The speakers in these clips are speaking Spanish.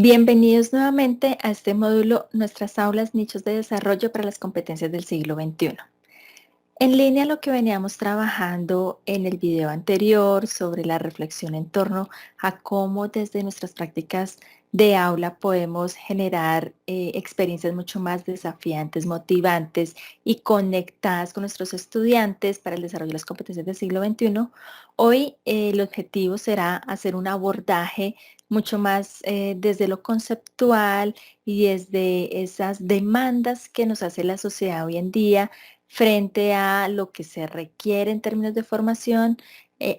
Bienvenidos nuevamente a este módulo Nuestras aulas, nichos de desarrollo para las competencias del siglo XXI. En línea a lo que veníamos trabajando en el video anterior sobre la reflexión en torno a cómo desde nuestras prácticas de aula podemos generar experiencias mucho más desafiantes, motivantes y conectadas con nuestros estudiantes para el desarrollo de las competencias del siglo XXI. Hoy el objetivo será hacer un abordaje mucho más desde lo conceptual y desde esas demandas que nos hace la sociedad hoy en día frente a lo que se requiere en términos de formación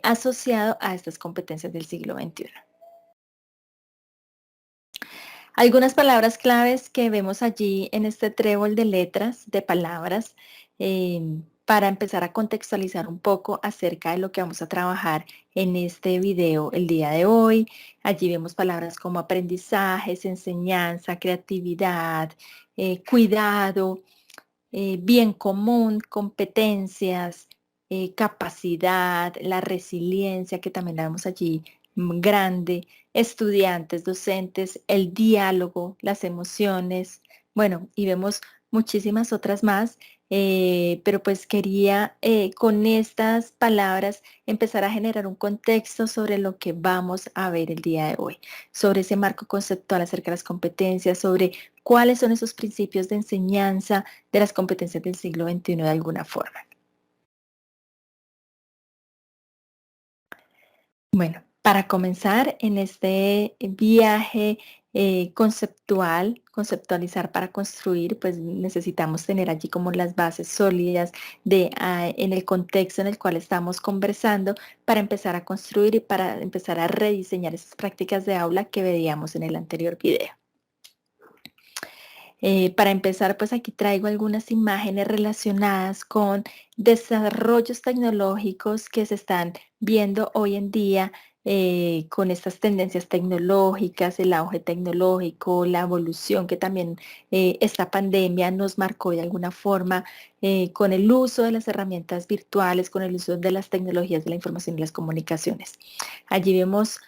asociado a estas competencias del siglo XXI. Algunas palabras claves que vemos allí en este trébol de letras, de palabras, para empezar a contextualizar un poco acerca de lo que vamos a trabajar en este video el día de hoy. Allí vemos palabras como aprendizajes, enseñanza, creatividad, cuidado, bien común, competencias, capacidad, la resiliencia, que también la vemos allí grande, estudiantes, docentes, el diálogo, las emociones, bueno, y vemos muchísimas otras más, pero pues quería con estas palabras empezar a generar un contexto sobre lo que vamos a ver el día de hoy, sobre ese marco conceptual acerca de las competencias, sobre cuáles son esos principios de enseñanza de las competencias del siglo XXI de alguna forma. Bueno, para comenzar en este viaje conceptualizar para construir, pues necesitamos tener allí como las bases sólidas en el contexto en el cual estamos conversando para empezar a construir y para empezar a rediseñar esas prácticas de aula que veíamos en el anterior video. Para empezar, pues aquí traigo algunas imágenes relacionadas con desarrollos tecnológicos que se están viendo hoy en día con estas tendencias tecnológicas, el auge tecnológico, la evolución que también esta pandemia nos marcó de alguna forma con el uso de las herramientas virtuales, con el uso de las tecnologías de la información y las comunicaciones. Allí vemos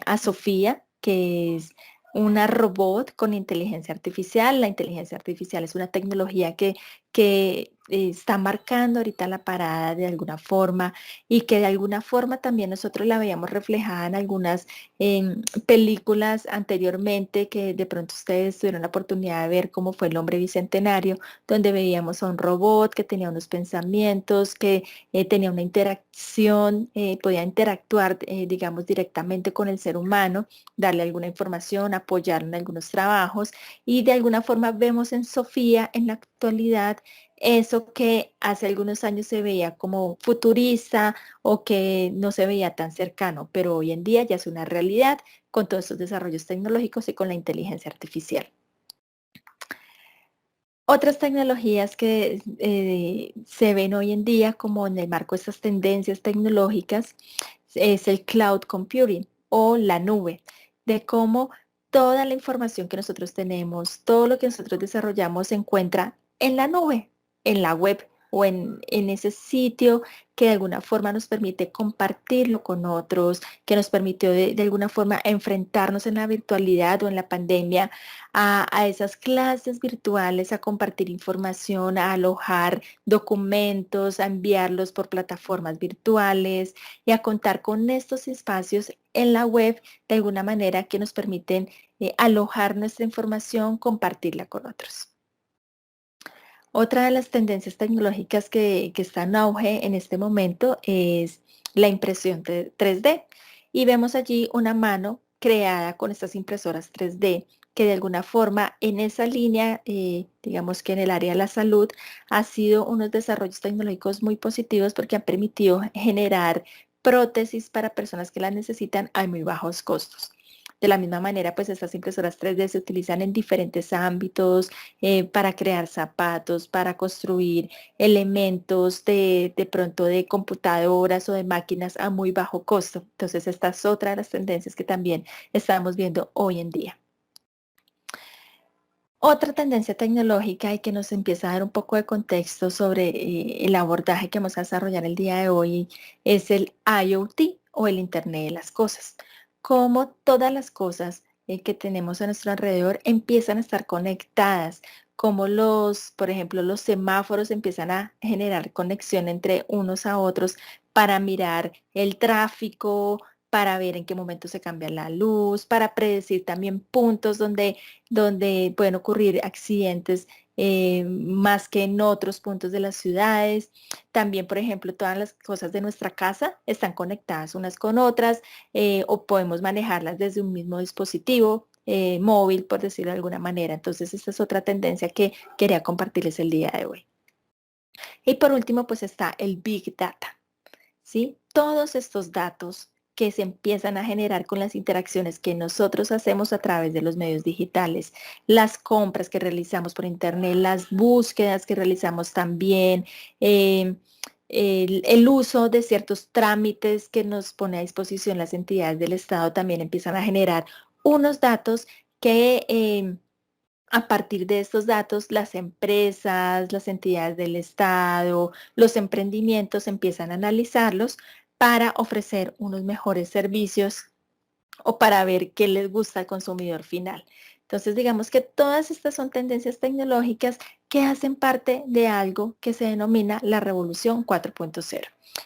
a Sofía, que es una robot con inteligencia artificial. La inteligencia artificial es una tecnología que está marcando ahorita la parada de alguna forma y que de alguna forma también nosotros la veíamos reflejada en algunas películas anteriormente que de pronto ustedes tuvieron la oportunidad de ver cómo fue El Hombre Bicentenario, donde veíamos a un robot que tenía unos pensamientos, que tenía una interacción, podía interactuar, digamos, directamente con el ser humano, darle alguna información, apoyarlo en algunos trabajos y de alguna forma vemos en Sofía en la actualidad eso que hace algunos años se veía como futurista o que no se veía tan cercano, pero hoy en día ya es una realidad con todos estos desarrollos tecnológicos y con la inteligencia artificial. Otras tecnologías que se ven hoy en día como en el marco de estas tendencias tecnológicas es el cloud computing o la nube, de cómo toda la información que nosotros tenemos, todo lo que nosotros desarrollamos se encuentra en la nube, en la web o en ese sitio que de alguna forma nos permite compartirlo con otros, que nos permitió de alguna forma enfrentarnos en la virtualidad o en la pandemia a esas clases virtuales, a compartir información, a alojar documentos, a enviarlos por plataformas virtuales y a contar con estos espacios en la web de alguna manera que nos permiten alojar nuestra información, compartirla con otros. Otra de las tendencias tecnológicas que está en auge en este momento es la impresión 3D. Y vemos allí una mano creada con estas impresoras 3D que de alguna forma en esa línea, digamos que en el área de la salud, ha sido unos desarrollos tecnológicos muy positivos porque han permitido generar prótesis para personas que las necesitan a muy bajos costos. De la misma manera, pues estas impresoras 3D se utilizan en diferentes ámbitos, para crear zapatos, para construir elementos de pronto de computadoras o de máquinas a muy bajo costo. Entonces, esta es otra de las tendencias que también estamos viendo hoy en día. Otra tendencia tecnológica y que nos empieza a dar un poco de contexto sobre el abordaje que vamos a desarrollar el día de hoy es el IoT o el Internet de las Cosas. Como todas las cosas que tenemos a nuestro alrededor empiezan a estar conectadas, como por ejemplo, los semáforos empiezan a generar conexión entre unos a otros para mirar el tráfico, para ver en qué momento se cambia la luz, para predecir también puntos donde pueden ocurrir accidentes más que en otros puntos de las ciudades. También, por ejemplo, todas las cosas de nuestra casa están conectadas unas con otras o podemos manejarlas desde un mismo dispositivo móvil, por decirlo de alguna manera. Entonces, esta es otra tendencia que quería compartirles el día de hoy. Y por último, pues está el Big Data, ¿sí? Todos estos datos que se empiezan a generar con las interacciones que nosotros hacemos a través de los medios digitales, las compras que realizamos por internet, las búsquedas que realizamos también, el uso de ciertos trámites que nos pone a disposición las entidades del Estado también empiezan a generar unos datos que a partir de estos datos, las empresas, las entidades del Estado, los emprendimientos empiezan a analizarlos para ofrecer unos mejores servicios o para ver qué les gusta al consumidor final. Entonces, digamos que todas estas son tendencias tecnológicas que hacen parte de algo que se denomina la revolución 4.0.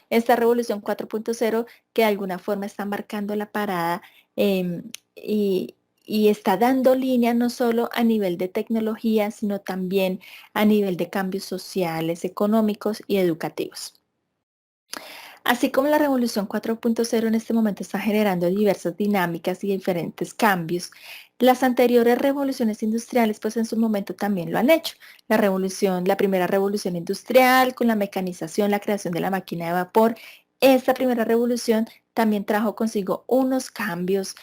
Esta revolución 4.0 que de alguna forma está marcando la parada y, y está dando línea no solo a nivel de tecnología, sino también a nivel de cambios sociales, económicos y educativos. Así como la revolución 4.0 en este momento está generando diversas dinámicas y diferentes cambios, las anteriores revoluciones industriales pues en su momento también lo han hecho. La primera revolución industrial con la mecanización, la creación de la máquina de vapor, esta primera revolución también trajo consigo unos cambios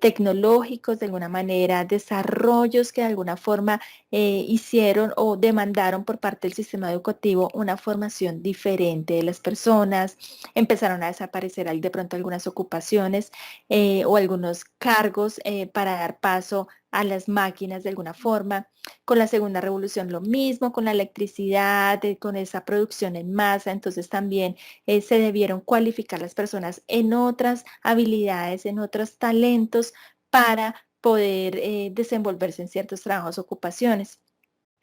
tecnológicos de alguna manera, desarrollos que de alguna forma hicieron o demandaron por parte del sistema educativo una formación diferente de las personas, empezaron a desaparecer de pronto algunas ocupaciones o algunos cargos para dar paso a las máquinas de alguna forma. Con la segunda revolución lo mismo, con la electricidad, con esa producción en masa, entonces también se debieron cualificar las personas en otras habilidades, en otros talentos para poder desenvolverse en ciertos trabajos, ocupaciones.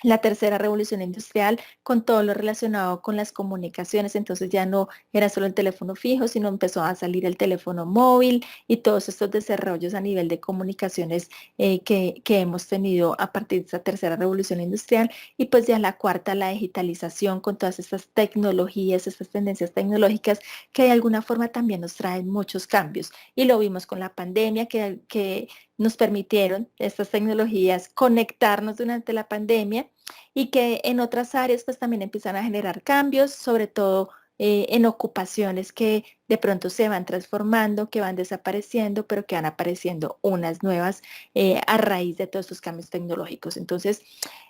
La tercera revolución industrial con todo lo relacionado con las comunicaciones, entonces ya no era solo el teléfono fijo, sino empezó a salir el teléfono móvil y todos estos desarrollos a nivel de comunicaciones que hemos tenido a partir de esta tercera revolución industrial. Y pues ya la cuarta, la digitalización con todas estas tecnologías, estas tendencias tecnológicas que de alguna forma también nos traen muchos cambios. Y lo vimos con la pandemia que nos permitieron estas tecnologías conectarnos durante la pandemia y que en otras áreas pues también empiezan a generar cambios, sobre todo en ocupaciones que de pronto se van transformando, que van desapareciendo, pero que van apareciendo unas nuevas a raíz de todos estos cambios tecnológicos. Entonces,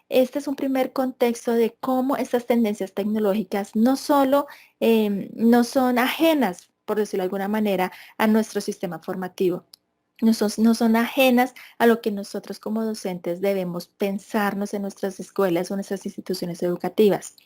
este es un primer contexto de cómo estas tendencias tecnológicas no solo no son ajenas, por decirlo de alguna manera, a nuestro sistema formativo, no son ajenas a lo que nosotros como docentes debemos pensarnos en nuestras escuelas o nuestras instituciones educativas.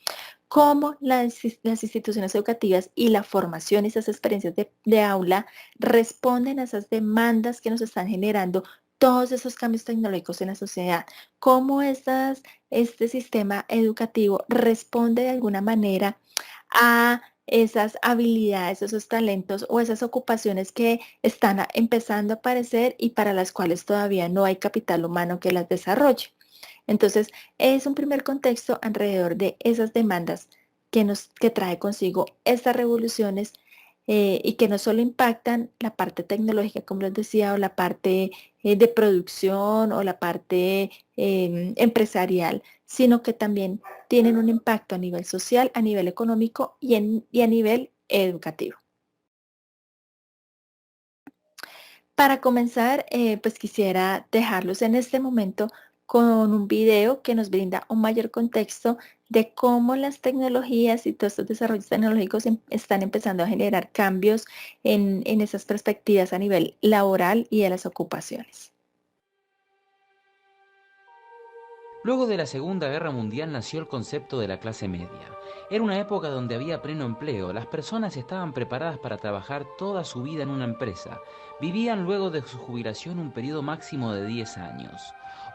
Cómo las instituciones educativas y la formación y esas experiencias de aula responden a esas demandas que nos están generando todos esos cambios tecnológicos en la sociedad. Cómo este sistema educativo responde de alguna manera a esas habilidades, esos talentos o esas ocupaciones que están empezando a aparecer y para las cuales todavía no hay capital humano que las desarrolle. Entonces, es un primer contexto alrededor de esas demandas que trae consigo estas revoluciones y que no solo impactan la parte tecnológica, como les decía, o la parte de producción o la parte empresarial, sino que también tienen un impacto a nivel social, a nivel económico y a nivel educativo. Para comenzar, pues quisiera dejarlos en este momento con un video que nos brinda un mayor contexto de cómo las tecnologías y todos estos desarrollos tecnológicos están empezando a generar cambios en esas perspectivas a nivel laboral y de las ocupaciones. Luego de la Segunda Guerra Mundial nació el concepto de la clase media. Era una época donde había pleno empleo, las personas estaban preparadas para trabajar toda su vida en una empresa, vivían luego de su jubilación un periodo máximo de 10 años.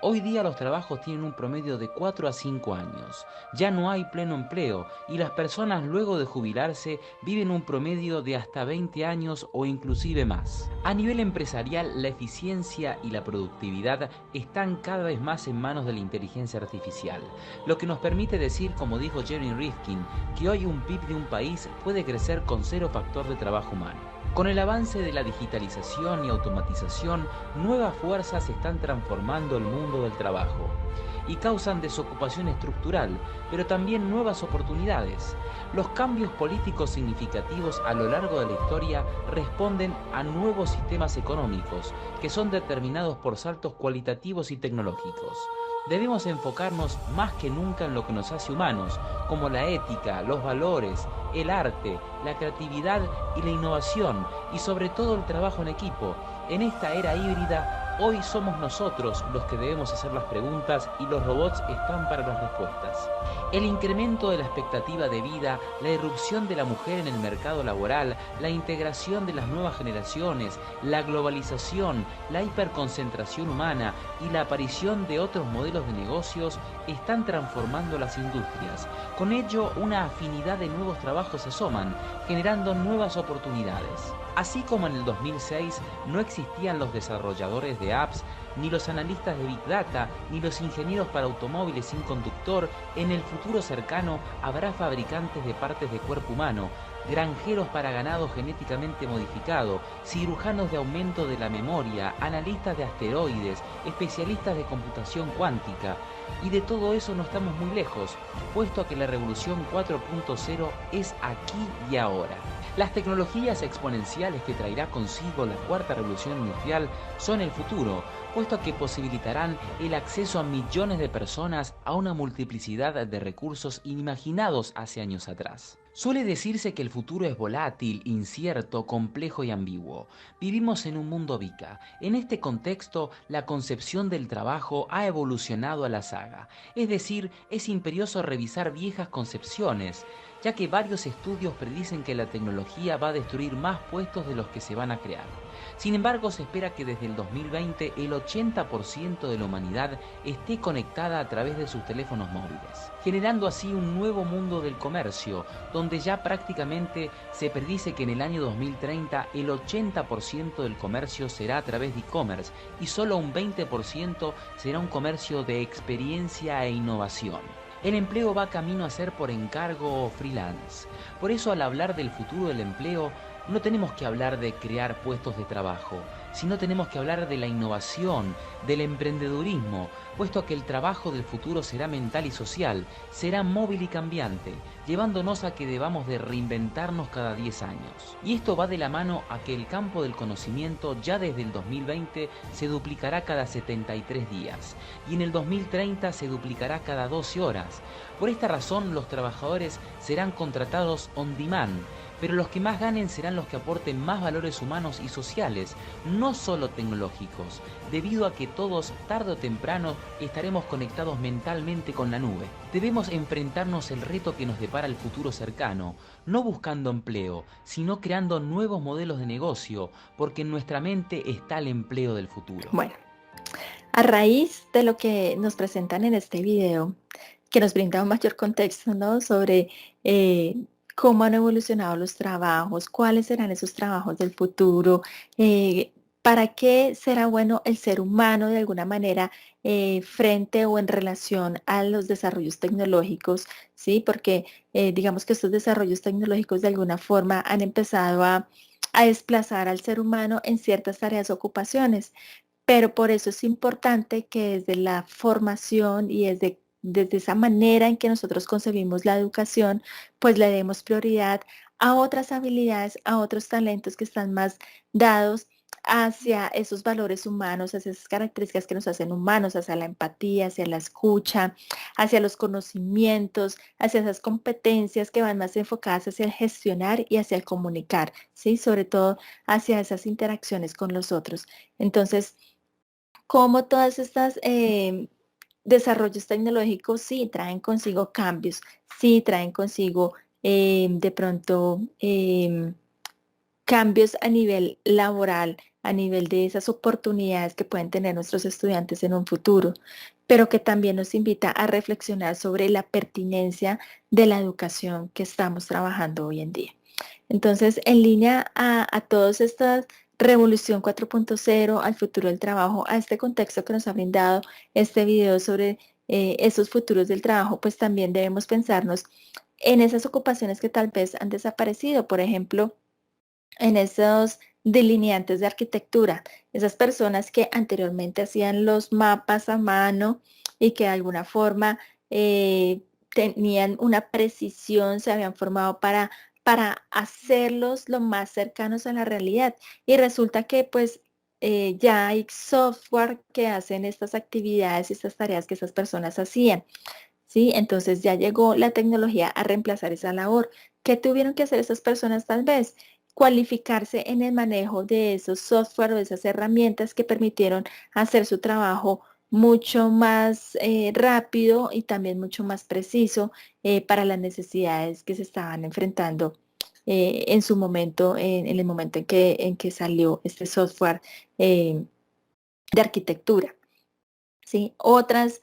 Hoy día los trabajos tienen un promedio de 4 a 5 años. Ya no hay pleno empleo y las personas luego de jubilarse viven un promedio de hasta 20 años o inclusive más. A nivel empresarial, la eficiencia y la productividad están cada vez más en manos de la inteligencia artificial, lo que nos permite decir, como dijo Jeremy Rifkin, que hoy un PIB de un país puede crecer con 0 factor de trabajo humano. Con el avance de la digitalización y automatización, nuevas fuerzas están transformando el mundo del trabajo y causan desocupación estructural, pero también nuevas oportunidades. Los cambios políticos significativos a lo largo de la historia responden a nuevos sistemas económicos que son determinados por saltos cualitativos y tecnológicos. Debemos enfocarnos más que nunca en lo que nos hace humanos, como la ética, los valores, el arte, la creatividad y la innovación, y sobre todo el trabajo en equipo. En esta era híbrida, hoy somos nosotros los que debemos hacer las preguntas y los robots están para las respuestas. El incremento de la expectativa de vida, la irrupción de la mujer en el mercado laboral, la integración de las nuevas generaciones, la globalización, la hiperconcentración humana y la aparición de otros modelos de negocios están transformando las industrias. Con ello, una afinidad de nuevos trabajos se asoman, generando nuevas oportunidades. Así como en el 2006 no existían los desarrolladores de apps, ni los analistas de Big Data, ni los ingenieros para automóviles sin conductor, en el futuro cercano habrá fabricantes de partes de cuerpo humano, granjeros para ganado genéticamente modificado, cirujanos de aumento de la memoria, analistas de asteroides, especialistas de computación cuántica. Y de todo eso no estamos muy lejos, puesto que la revolución 4.0 es aquí y ahora. Las tecnologías exponenciales que traerá consigo la cuarta revolución industrial son el futuro, puesto que posibilitarán el acceso a millones de personas a una multiplicidad de recursos inimaginados hace años atrás. Suele decirse que el futuro es volátil, incierto, complejo y ambiguo. Vivimos en un mundo VICA. En este contexto, la concepción del trabajo ha evolucionado a la saga. Es decir, es imperioso revisar viejas concepciones, ya que varios estudios predicen que la tecnología va a destruir más puestos de los que se van a crear. Sin embargo, se espera que desde el 2020 el 80% de la humanidad esté conectada a través de sus teléfonos móviles, generando así un nuevo mundo del comercio, donde ya prácticamente se predice que en el año 2030 el 80% del comercio será a través de e-commerce y solo un 20% será un comercio de experiencia e innovación. El empleo va camino a ser por encargo o freelance. Por eso, al hablar del futuro del empleo, no tenemos que hablar de crear puestos de trabajo, sino tenemos que hablar de la innovación, del emprendedurismo, puesto que el trabajo del futuro será mental y social, será móvil y cambiante, llevándonos a que debamos de reinventarnos cada 10 años. Y esto va de la mano a que el campo del conocimiento ya desde el 2020 se duplicará cada 73 días y en el 2030 se duplicará cada 12 horas. Por esta razón, los trabajadores serán contratados on demand, pero los que más ganen serán los que aporten más valores humanos y sociales, no solo tecnológicos, debido a que todos, tarde o temprano, estaremos conectados mentalmente con la nube. Debemos enfrentarnos al reto que nos depara el futuro cercano, no buscando empleo, sino creando nuevos modelos de negocio, porque en nuestra mente está el empleo del futuro. Bueno, a raíz de lo que nos presentan en este video, que nos brinda un mayor contexto, ¿no? Sobre cómo han evolucionado los trabajos, cuáles serán esos trabajos del futuro, para qué será bueno el ser humano de alguna manera frente o en relación a los desarrollos tecnológicos, ¿sí? Porque digamos que estos desarrollos tecnológicos de alguna forma han empezado a desplazar al ser humano en ciertas tareas o ocupaciones, pero por eso es importante que desde la formación y desde esa manera en que nosotros concebimos la educación, pues le demos prioridad a otras habilidades, a otros talentos que están más dados hacia esos valores humanos, hacia esas características que nos hacen humanos, hacia la empatía, hacia la escucha, hacia los conocimientos, hacia esas competencias que van más enfocadas hacia el gestionar y hacia el comunicar, ¿sí? Sobre todo hacia esas interacciones con los otros. Entonces, como todas estas desarrollos tecnológicos sí traen consigo cambios, sí traen consigo de pronto cambios a nivel laboral, a nivel de esas oportunidades que pueden tener nuestros estudiantes en un futuro, pero que también nos invita a reflexionar sobre la pertinencia de la educación que estamos trabajando hoy en día. Entonces, en línea a todas estas revolución 4.0, al futuro del trabajo, a este contexto que nos ha brindado este video sobre esos futuros del trabajo, pues también debemos pensarnos en esas ocupaciones que tal vez han desaparecido. Por ejemplo, en esos delineantes de arquitectura, esas personas que anteriormente hacían los mapas a mano y que de alguna forma tenían una precisión, se habían formado para hacerlos lo más cercanos a la realidad. Y resulta que pues ya hay software que hacen estas actividades y estas tareas que esas personas hacían. ¿Sí? Entonces ya llegó la tecnología a reemplazar esa labor. ¿Qué tuvieron que hacer esas personas tal vez? Cualificarse en el manejo de esos software o de esas herramientas que permitieron hacer su trabajo mucho más rápido y también mucho más preciso para las necesidades que se estaban enfrentando en su momento, en el momento en que salió este software de arquitectura. ¿Sí? Otras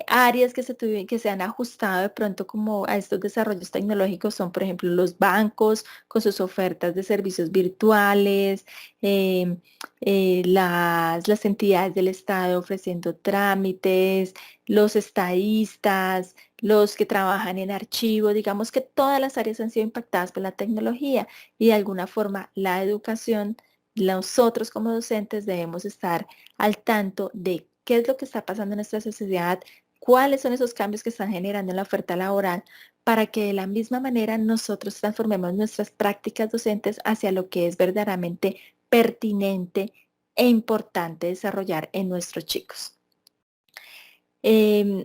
áreas que se han ajustado de pronto como a estos desarrollos tecnológicos son, por ejemplo, los bancos con sus ofertas de servicios virtuales, las entidades del Estado ofreciendo trámites, los estadistas, los que trabajan en archivo, digamos que todas las áreas han sido impactadas por la tecnología y de alguna forma la educación, nosotros como docentes debemos estar al tanto de qué es lo que está pasando en nuestra sociedad, cuáles son esos cambios que están generando en la oferta laboral, para que de la misma manera nosotros transformemos nuestras prácticas docentes hacia lo que es verdaderamente pertinente e importante desarrollar en nuestros chicos.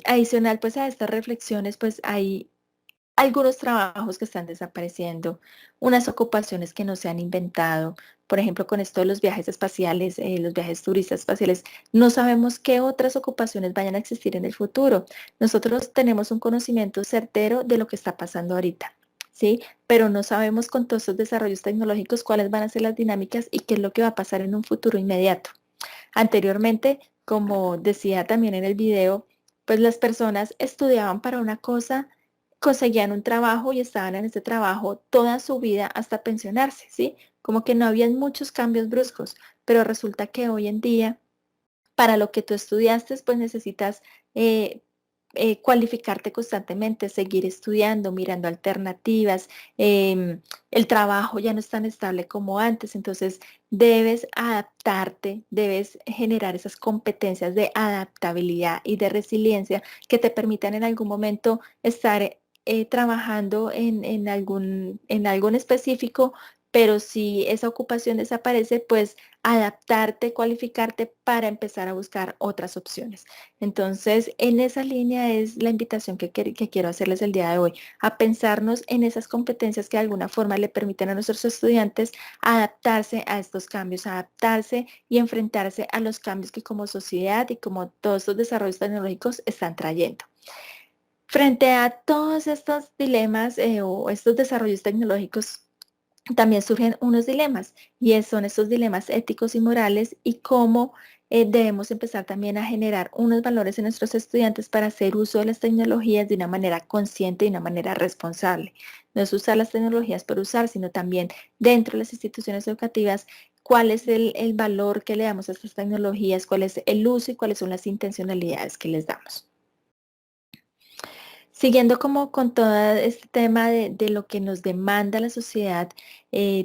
Adicional pues a estas reflexiones pues hay algunos trabajos que están desapareciendo, unas ocupaciones que no se han inventado. Por ejemplo, con esto de los viajes espaciales, los viajes turistas espaciales, no sabemos qué otras ocupaciones vayan a existir en el futuro. Nosotros tenemos un conocimiento certero de lo que está pasando ahorita, ¿sí? Pero no sabemos con todos estos desarrollos tecnológicos cuáles van a ser las dinámicas y qué es lo que va a pasar en un futuro inmediato. Anteriormente, como decía también en el video, pues las personas estudiaban para una cosa, conseguían un trabajo y estaban en ese trabajo toda su vida hasta pensionarse, ¿sí? Como que no habían muchos cambios bruscos, pero resulta que hoy en día, para lo que tú estudiaste, pues necesitas cualificarte constantemente, seguir estudiando, mirando alternativas. El trabajo ya no es tan estable como antes, entonces debes adaptarte, debes generar esas competencias de adaptabilidad y de resiliencia que te permitan en algún momento estar trabajando en algo en específico, pero si esa ocupación desaparece, pues adaptarte, cualificarte para empezar a buscar otras opciones. Entonces, en esa línea es la invitación que quiero hacerles el día de hoy, a pensarnos en esas competencias que de alguna forma le permiten a nuestros estudiantes adaptarse a estos cambios, adaptarse y enfrentarse a los cambios que como sociedad y como todos estos desarrollos tecnológicos están trayendo. Frente a todos estos dilemas o estos desarrollos tecnológicos, también surgen unos dilemas y son estos dilemas éticos y morales y cómo debemos empezar también a generar unos valores en nuestros estudiantes para hacer uso de las tecnologías de una manera consciente y de una manera responsable. No es usar las tecnologías por usar, sino también dentro de las instituciones educativas, cuál es el valor que le damos a estas tecnologías, cuál es el uso y cuáles son las intencionalidades que les damos. Siguiendo como con todo este tema de lo que nos demanda la sociedad,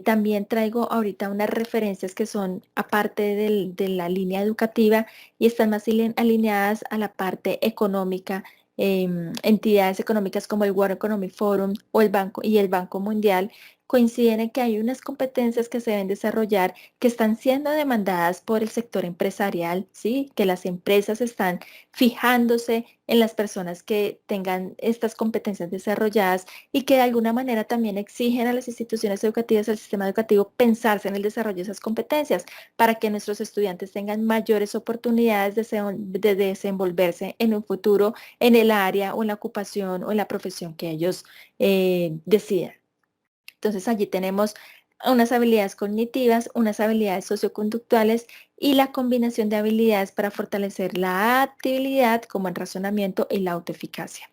también traigo ahorita unas referencias que son aparte de la línea educativa y están más alineadas a la parte económica, entidades económicas como el World Economic Forum o el Banco Mundial coinciden en que hay unas competencias que se deben desarrollar que están siendo demandadas por el sector empresarial, ¿sí? Que las empresas están fijándose en las personas que tengan estas competencias desarrolladas y que de alguna manera también exigen a las instituciones educativas, al sistema educativo, pensarse en el desarrollo de esas competencias para que nuestros estudiantes tengan mayores oportunidades de desenvolverse en un futuro en el área o en la ocupación o en la profesión que ellos decidan. Entonces allí tenemos unas habilidades cognitivas, unas habilidades socioconductuales y la combinación de habilidades para fortalecer la adaptabilidad como el razonamiento y la autoeficacia.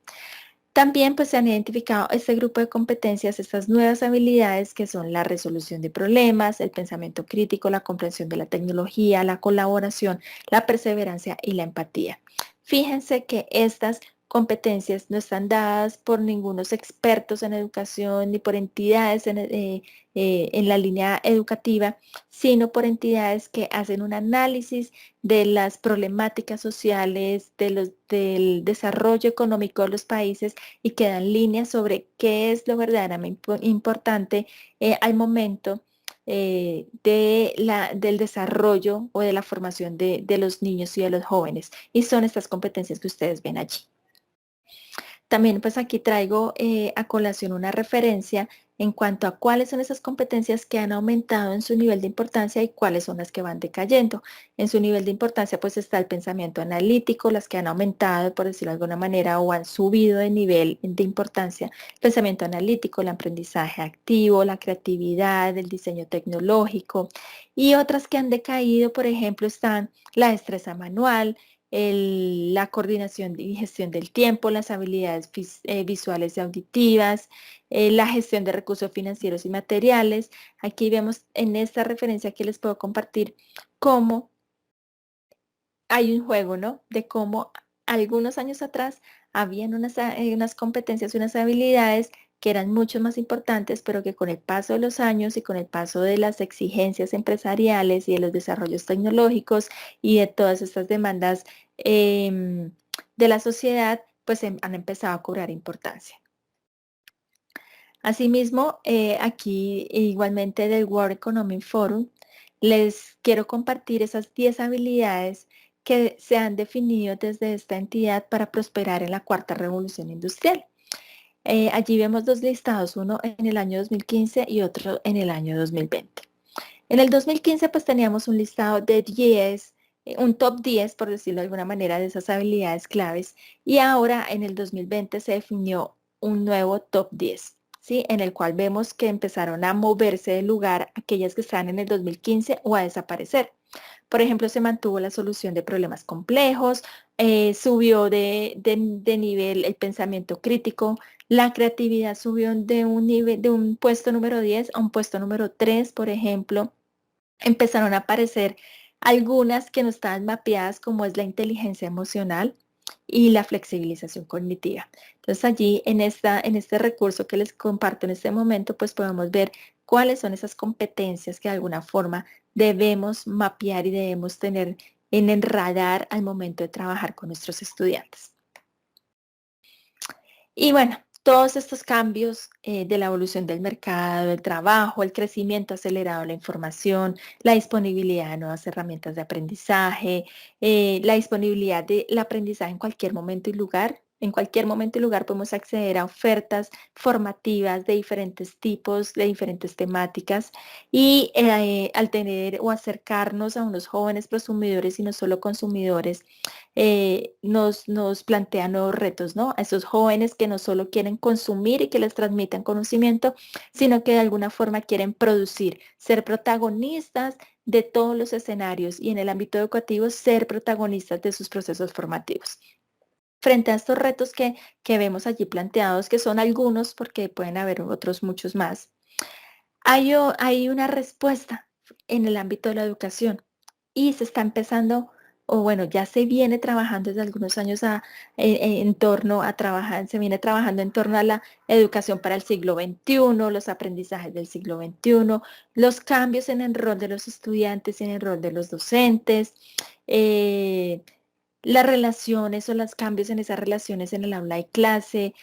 También pues se han identificado este grupo de competencias, estas nuevas habilidades que son la resolución de problemas, el pensamiento crítico, la comprensión de la tecnología, la colaboración, la perseverancia y la empatía. Fíjense que estas competencias no están dadas por ningunos expertos en educación ni por entidades en la línea educativa, sino por entidades que hacen un análisis de las problemáticas sociales, del desarrollo económico de los países y que dan líneas sobre qué es lo verdaderamente importante al momento del desarrollo o de la formación de los niños y de los jóvenes. Y son estas competencias que ustedes ven allí. También pues aquí traigo a colación una referencia en cuanto a cuáles son esas competencias que han aumentado en su nivel de importancia y cuáles son las que van decayendo. En su nivel de importancia pues está el pensamiento analítico, las que han aumentado, por decirlo de alguna manera, o han subido de nivel de importancia. El pensamiento analítico, el aprendizaje activo, la creatividad, el diseño tecnológico. Y otras que han decaído, por ejemplo, están la destreza manual, la coordinación y gestión del tiempo, las habilidades visuales y auditivas, la gestión de recursos financieros y materiales. Aquí vemos en esta referencia que les puedo compartir cómo hay un juego, ¿no? De cómo algunos años atrás habían unas competencias, unas habilidades que eran mucho más importantes, pero que con el paso de los años y con el paso de las exigencias empresariales y de los desarrollos tecnológicos y de todas estas demandas de la sociedad, pues han empezado a cobrar importancia. Asimismo, aquí igualmente del World Economic Forum, les quiero compartir esas 10 habilidades que se han definido desde esta entidad para prosperar en la cuarta revolución industrial. Allí vemos dos listados, uno en el año 2015 y otro en el año 2020. En el 2015 pues teníamos un listado de 10, un top 10 por decirlo de alguna manera de esas habilidades claves y ahora en el 2020 se definió un nuevo top 10. ¿Sí? En el cual vemos que empezaron a moverse del lugar aquellas que estaban en el 2015 o a desaparecer. Por ejemplo, se mantuvo la solución de problemas complejos, subió de nivel el pensamiento crítico, la creatividad subió de un, nivel, de un puesto número 10 a un puesto número 3, por ejemplo. Empezaron a aparecer algunas que no estaban mapeadas, como es la inteligencia emocional y la flexibilización cognitiva. Entonces allí en este recurso que les comparto en este momento, pues podemos ver cuáles son esas competencias que de alguna forma debemos mapear y debemos tener en el radar al momento de trabajar con nuestros estudiantes. Y bueno, todos estos cambios de la evolución del mercado, del trabajo, el crecimiento acelerado de la información, la disponibilidad de nuevas herramientas de aprendizaje, la disponibilidad del aprendizaje en cualquier momento y lugar. En cualquier momento y lugar podemos acceder a ofertas formativas de diferentes tipos, de diferentes temáticas y al tener o acercarnos a unos jóvenes consumidores y no solo consumidores, nos plantea nuevos retos, ¿no? A esos jóvenes que no solo quieren consumir y que les transmitan conocimiento, sino que de alguna forma quieren producir, ser protagonistas de todos los escenarios y en el ámbito educativo ser protagonistas de sus procesos formativos. Frente a estos retos que vemos allí planteados, que son algunos porque pueden haber otros muchos más, hay una respuesta en el ámbito de la educación y se está empezando, o bueno, ya se viene trabajando desde algunos años en torno a trabajar, se viene trabajando en torno a la educación para el siglo XXI, los aprendizajes del siglo XXI, los cambios en el rol de los estudiantes y en el rol de los docentes, las relaciones o los cambios en esas relaciones en el aula y clase,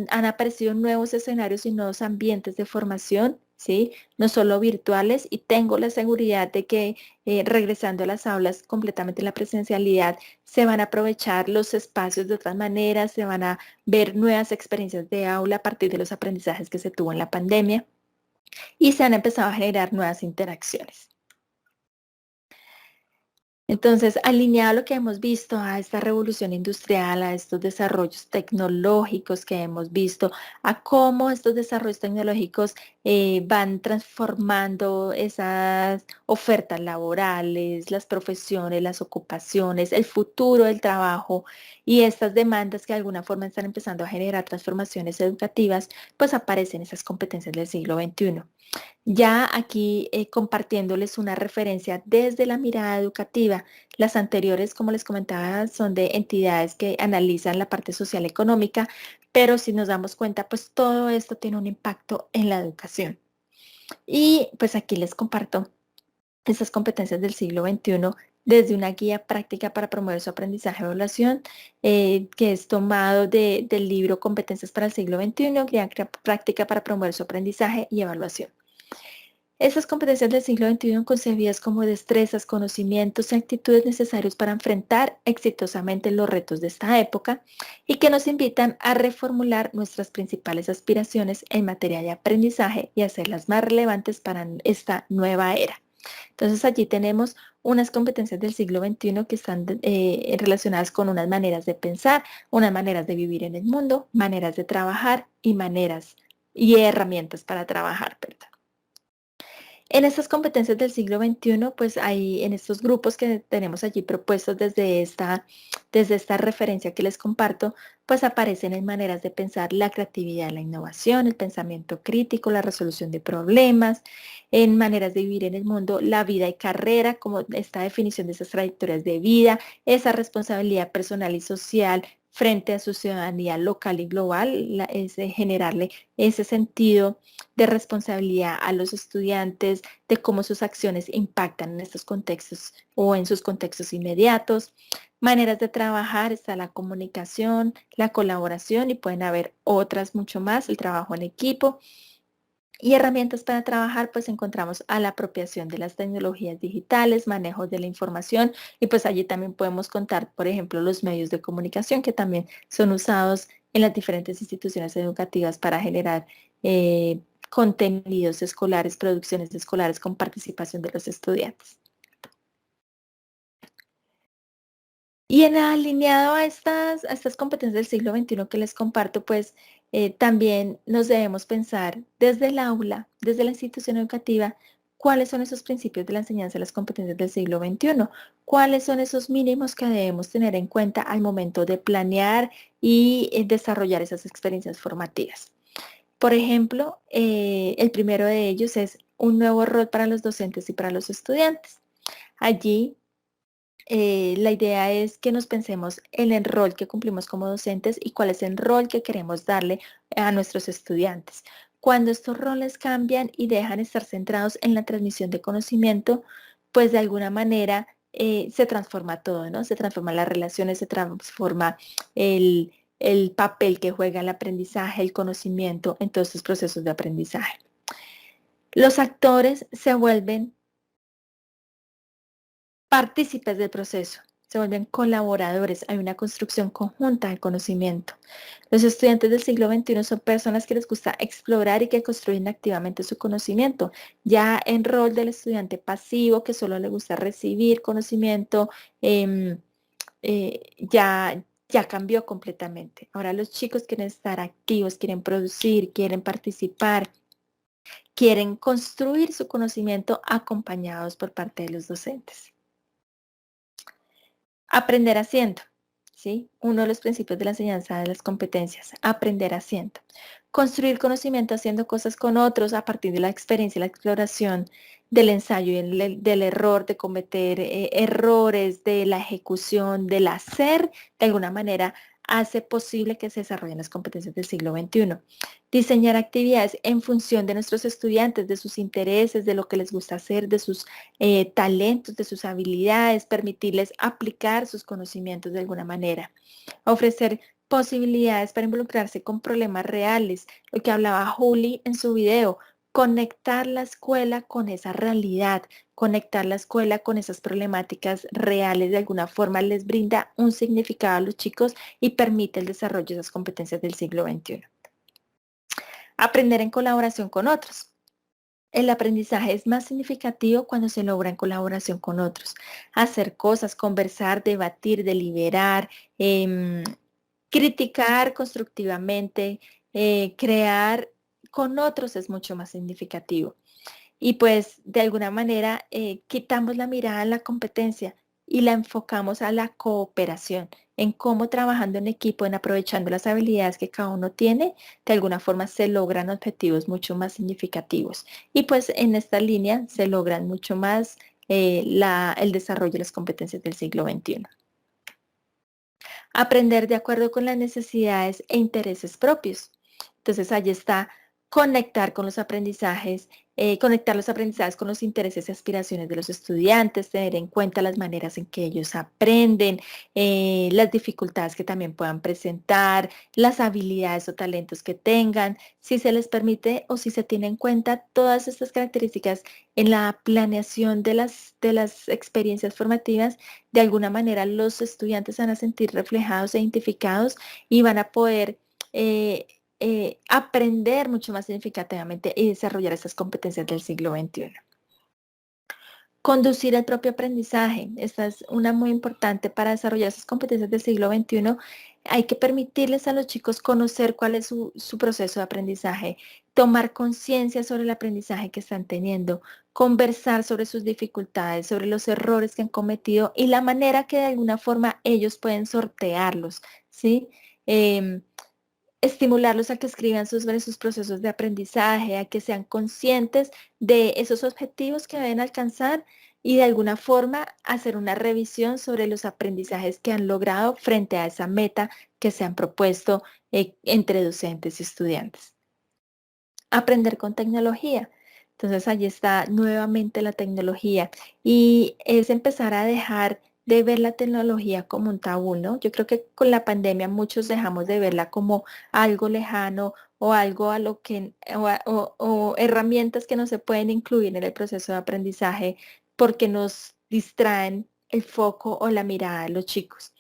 han aparecido nuevos escenarios y nuevos ambientes de formación, ¿sí? No solo virtuales, y tengo la seguridad de que regresando a las aulas completamente en la presencialidad, se van a aprovechar los espacios de otras maneras, se van a ver nuevas experiencias de aula a partir de los aprendizajes que se tuvo en la pandemia y se han empezado a generar nuevas interacciones. Entonces, alineado a lo que hemos visto, a esta revolución industrial, a estos desarrollos tecnológicos que hemos visto, a cómo estos desarrollos tecnológicos van transformando esas ofertas laborales, las profesiones, las ocupaciones, el futuro del trabajo y estas demandas que de alguna forma están empezando a generar transformaciones educativas, pues aparecen esas competencias del siglo XXI. Ya aquí compartiéndoles una referencia desde la mirada educativa. Las anteriores, como les comentaba, son de entidades que analizan la parte social económica, pero si nos damos cuenta, pues todo esto tiene un impacto en la educación. Y pues aquí les comparto esas competencias del siglo XXI desde una guía práctica para promover su aprendizaje y evaluación, que es tomado del libro Competencias para el siglo XXI, guía práctica para promover su aprendizaje y evaluación. Esas competencias del siglo XXI concebidas como destrezas, conocimientos y actitudes necesarios para enfrentar exitosamente los retos de esta época y que nos invitan a reformular nuestras principales aspiraciones en materia de aprendizaje y hacerlas más relevantes para esta nueva era. Entonces allí tenemos unas competencias del siglo XXI que están relacionadas con unas maneras de pensar, unas maneras de vivir en el mundo, maneras de trabajar y maneras y herramientas para trabajar, perdón. En estas competencias del siglo XXI, pues hay en estos grupos que tenemos allí propuestos desde esta referencia que les comparto, pues aparecen en maneras de pensar la creatividad, la innovación, el pensamiento crítico, la resolución de problemas, en maneras de vivir en el mundo, la vida y carrera, como esta definición de esas trayectorias de vida, esa responsabilidad personal y social frente a su ciudadanía local y global, es generarle ese sentido de responsabilidad a los estudiantes, de cómo sus acciones impactan en estos contextos o en sus contextos inmediatos. Maneras de trabajar, está la comunicación, la colaboración y pueden haber otras mucho más, el trabajo en equipo. Y herramientas para trabajar, pues encontramos a la apropiación de las tecnologías digitales, manejo de la información y pues allí también podemos contar, por ejemplo, los medios de comunicación que también son usados en las diferentes instituciones educativas para generar contenidos escolares, producciones escolares con participación de los estudiantes. Y en alineado a estas competencias del siglo XXI que les comparto, pues también nos debemos pensar desde el aula, desde la institución educativa, cuáles son esos principios de la enseñanza de las competencias del siglo XXI, cuáles son esos mínimos que debemos tener en cuenta al momento de planear y desarrollar esas experiencias formativas. Por ejemplo, el primero de ellos es un nuevo rol para los docentes y para los estudiantes. Allí la idea es que nos pensemos en el rol que cumplimos como docentes y cuál es el rol que queremos darle a nuestros estudiantes. Cuando estos roles cambian y dejan de estar centrados en la transmisión de conocimiento, pues de alguna manera se transforma todo, ¿no? Se transforman las relaciones, se transforma el papel que juega el aprendizaje, el conocimiento en todos estos procesos de aprendizaje. Los actores se vuelven partícipes del proceso, se vuelven colaboradores, hay una construcción conjunta del conocimiento. Los estudiantes del siglo XXI son personas que les gusta explorar y que construyen activamente su conocimiento, ya en rol del estudiante pasivo que solo le gusta recibir conocimiento, ya cambió completamente. Ahora los chicos quieren estar activos, quieren producir, quieren participar, quieren construir su conocimiento acompañados por parte de los docentes. Aprender haciendo, ¿sí? Uno de los principios de la enseñanza de las competencias, aprender haciendo. Construir conocimiento haciendo cosas con otros a partir de la experiencia y la exploración del ensayo y del error, de cometer errores, de la ejecución, del hacer, de alguna manera hace posible que se desarrollen las competencias del siglo XXI. Diseñar actividades en función de nuestros estudiantes, de sus intereses, de lo que les gusta hacer, de sus talentos, de sus habilidades, permitirles aplicar sus conocimientos de alguna manera. Ofrecer posibilidades para involucrarse con problemas reales, lo que hablaba Juli en su video, conectar la escuela con esa realidad, conectar la escuela con esas problemáticas reales, de alguna forma les brinda un significado a los chicos y permite el desarrollo de esas competencias del siglo XXI. Aprender en colaboración con otros. El aprendizaje es más significativo cuando se logra en colaboración con otros. Hacer cosas, conversar, debatir, deliberar, criticar constructivamente, crear con otros es mucho más significativo. Y pues de alguna manera quitamos la mirada a la competencia y la enfocamos a la cooperación, en cómo trabajando en equipo, en aprovechando las habilidades que cada uno tiene, de alguna forma se logran objetivos mucho más significativos. Y pues en esta línea se logran mucho más el desarrollo de las competencias del siglo XXI. Aprender de acuerdo con las necesidades e intereses propios. Entonces, ahí está conectar con los aprendizajes, conectar los aprendizajes con los intereses y aspiraciones de los estudiantes, tener en cuenta las maneras en que ellos aprenden, las dificultades que también puedan presentar, las habilidades o talentos que tengan, si se les permite o si se tiene en cuenta todas estas características en la planeación de las experiencias formativas, de alguna manera los estudiantes van a sentir reflejados e identificados y van a poder aprender mucho más significativamente y desarrollar esas competencias del siglo XXI. Conducir el propio aprendizaje. Esta es una muy importante para desarrollar esas competencias del siglo XXI. Hay que permitirles a los chicos conocer cuál es su proceso de aprendizaje, tomar conciencia sobre el aprendizaje que están teniendo, conversar sobre sus dificultades, sobre los errores que han cometido y la manera que de alguna forma ellos pueden sortearlos, ¿sí? Estimularlos a que escriban sobre sus procesos de aprendizaje, a que sean conscientes de esos objetivos que deben alcanzar y de alguna forma hacer una revisión sobre los aprendizajes que han logrado frente a esa meta que se han propuesto entre docentes y estudiantes. Aprender con tecnología. Entonces, allí está nuevamente la tecnología y es empezar a dejar de ver la tecnología como un tabú, ¿no? Yo creo que con la pandemia muchos dejamos de verla como algo lejano o algo a lo que, o herramientas que no se pueden incluir en el proceso de aprendizaje porque nos distraen el foco o la mirada de los chicos.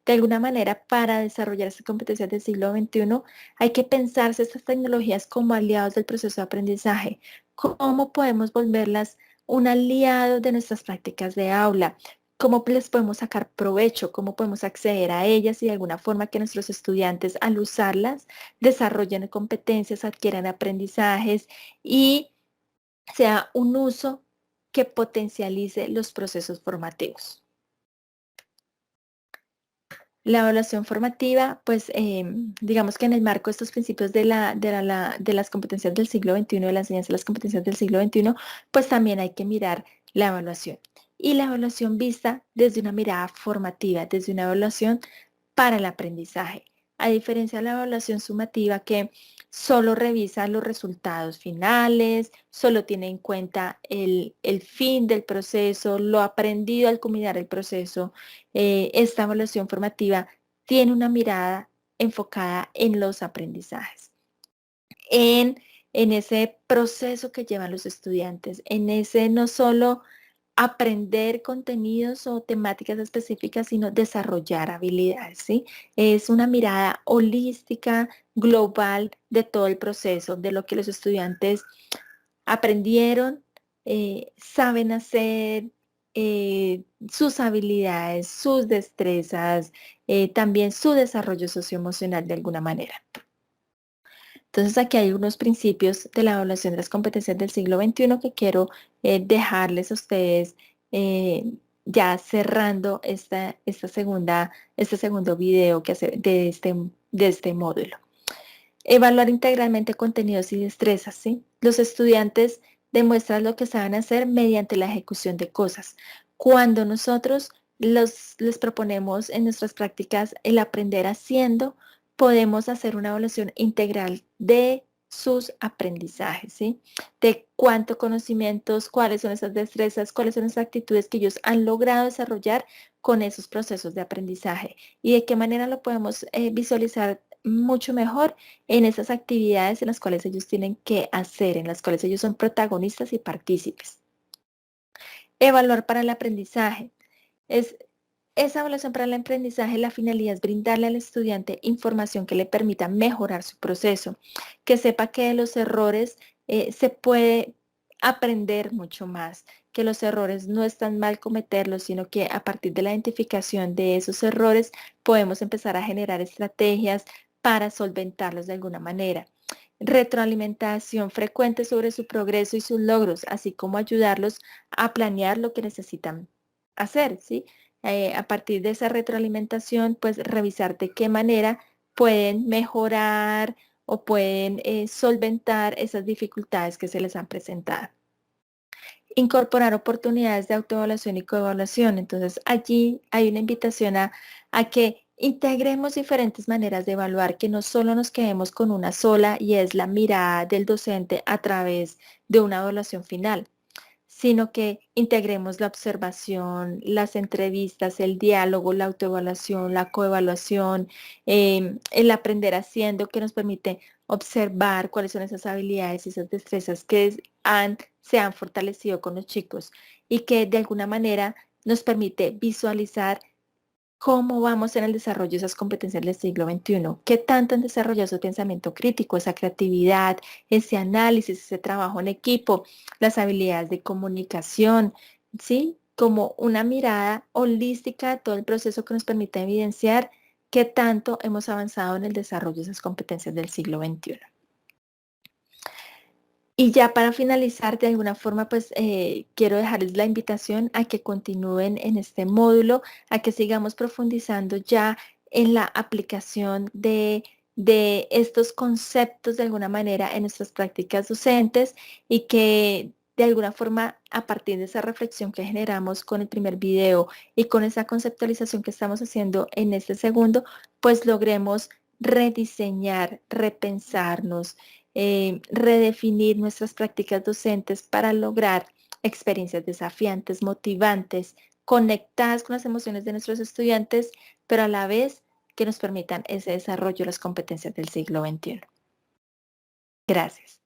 De alguna manera, para desarrollar estas competencias del siglo XXI, hay que pensarse estas tecnologías como aliados del proceso de aprendizaje. ¿Cómo podemos volverlas un aliado de nuestras prácticas de aula? ¿Cómo les podemos sacar provecho? ¿Cómo podemos acceder a ellas y de alguna forma que nuestros estudiantes al usarlas desarrollen competencias, adquieran aprendizajes y sea un uso que potencialice los procesos formativos? La evaluación formativa, pues digamos que en el marco de estos principios de las competencias del siglo XXI, de la enseñanza de las competencias del siglo XXI, pues también hay que mirar la evaluación. Y la evaluación vista desde una mirada formativa, desde una evaluación para el aprendizaje. A diferencia de la evaluación sumativa que solo revisa los resultados finales, solo tiene en cuenta el fin del proceso, lo aprendido al culminar el proceso. Esta evaluación formativa tiene una mirada enfocada en los aprendizajes, en, en ese proceso que llevan los estudiantes, en ese no solo aprender contenidos o temáticas específicas, sino desarrollar habilidades, ¿sí? Es una mirada holística, global de todo el proceso, de lo que los estudiantes aprendieron, saben hacer, sus habilidades, sus destrezas, también su desarrollo socioemocional de alguna manera. Entonces aquí hay unos principios de la evaluación de las competencias del siglo XXI que quiero dejarles a ustedes ya cerrando este segundo video que hace de este módulo. Evaluar integralmente contenidos y destrezas, ¿sí? Los estudiantes demuestran lo que saben hacer mediante la ejecución de cosas. Cuando nosotros les proponemos en nuestras prácticas el aprender haciendo, podemos hacer una evaluación integral de sus aprendizajes, ¿sí? De cuántos conocimientos, cuáles son esas destrezas, cuáles son esas actitudes que ellos han logrado desarrollar con esos procesos de aprendizaje y de qué manera lo podemos visualizar mucho mejor en esas actividades en las cuales ellos tienen que hacer, en las cuales ellos son protagonistas y partícipes. Evaluar para el aprendizaje. Esa evaluación para el aprendizaje, la finalidad es brindarle al estudiante información que le permita mejorar su proceso, que sepa que de los errores se puede aprender mucho más, que los errores no están mal cometerlos, sino que a partir de la identificación de esos errores podemos empezar a generar estrategias para solventarlos de alguna manera. retroalimentación frecuente sobre su progreso y sus logros, así como ayudarlos a planear lo que necesitan hacer, ¿sí? A partir de esa retroalimentación, pues revisar de qué manera pueden mejorar o pueden solventar esas dificultades que se les han presentado. Incorporar oportunidades de autoevaluación y coevaluación. Entonces, allí hay una invitación a que integremos diferentes maneras de evaluar, que no solo nos quedemos con una sola y es la mirada del docente a través de una evaluación final, sino que integremos la observación, las entrevistas, el diálogo, la autoevaluación, la coevaluación, el aprender haciendo, que nos permite observar cuáles son esas habilidades y esas destrezas que se han fortalecido con los chicos y que de alguna manera nos permite visualizar cómo vamos en el desarrollo de esas competencias del siglo XXI, qué tanto han desarrollado su pensamiento crítico, esa creatividad, ese análisis, ese trabajo en equipo, las habilidades de comunicación, ¿sí? Como una mirada holística de todo el proceso que nos permite evidenciar qué tanto hemos avanzado en el desarrollo de esas competencias del siglo XXI. Y ya para finalizar, de alguna forma, pues quiero dejarles la invitación a que continúen en este módulo, a que sigamos profundizando ya en la aplicación de estos conceptos de alguna manera en nuestras prácticas docentes y que de alguna forma, a partir de esa reflexión que generamos con el primer video y con esa conceptualización que estamos haciendo en este segundo, pues logremos rediseñar, repensarnos, redefinir nuestras prácticas docentes para lograr experiencias desafiantes, motivantes, conectadas con las emociones de nuestros estudiantes, pero a la vez que nos permitan ese desarrollo de las competencias del siglo XXI. Gracias.